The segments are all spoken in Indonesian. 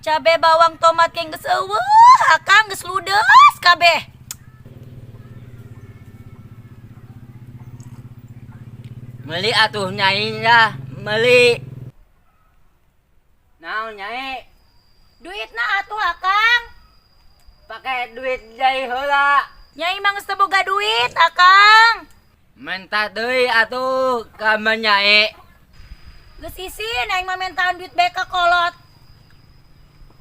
Cabe bawang tomat yang geus eueuh, akang geus ludes kabeh. Meuli atuh nyai lah, meuli. Naon nyai? Duitna atuh akang. Pakai duit deui heula. Nyai mah geus teu boga duit, akang. Mentah deui atuh ka nyai. Geus isin aing mah mentahan duit bae ka kolot.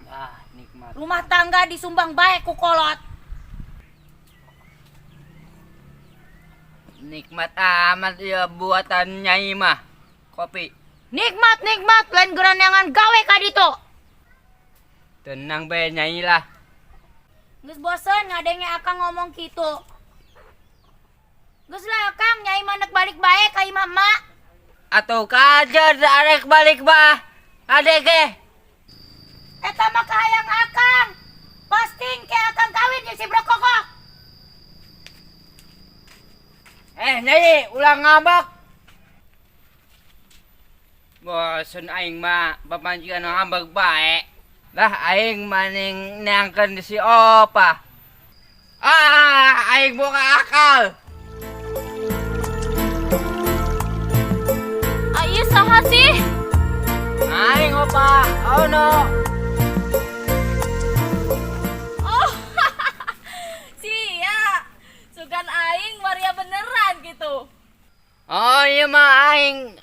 Ah, nikmat. Rumah tangga disumbang bae ku kolot. Nikmat amat ya buatan nyai mah. Kopi. Nikmat lain geranyangan gawe ka ditu. Tenang be nyai lah. Geus bosen ngadenge akang ngomong kitu. Geus lah akang nyai mandek balik bae ka imah mak. Atuh kajer arek balik bah. Adege. Eta mah kahayang akang. Posting ke akang kawin jeung si Brokokok. Nyai ulang ngambek. Bosen aing mah papanjikan ngambek bae. Lah aing maning neangkeun si Opa. Aing boga akal. Ieu saha sih? Aing Opa. Oh no. Oh. Sia. Sugan aing waria beneran gitu. Oh iya mah aing.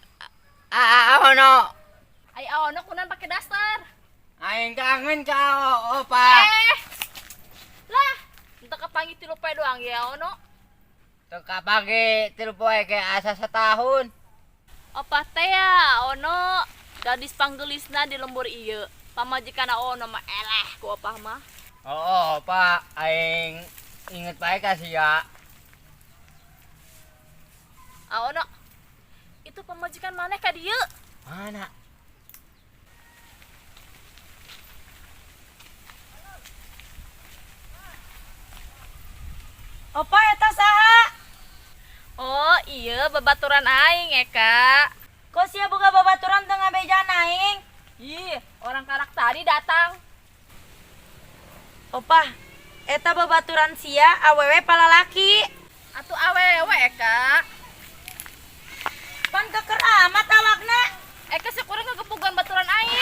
Oh no. Ai aono kunaon pake dasar. Aing kangen ka Opa. Lah, entah kepanggil 3 poe doang ya ono. Teka pagi 3 poe ke asa setahun. Opa teh ya ono gadis panggelisna di lembur ieu. Pamajikanna ono mah eleh ku opah mah. Oh Opa, aing inget bae ka sia. Ono. Itu pamajikan maneh ka dieu? Mana? Opa eta saha? Oh, iya babaturan aing eka. Kok sia boga babaturan teu ngabejaan aing? Ih, orang karak tadi datang. Opa, eta babaturan sia awewe palalaki. Atuh awewe eka. Pan keker amat awakna. Eka sakurang ngagepugan baturan aing.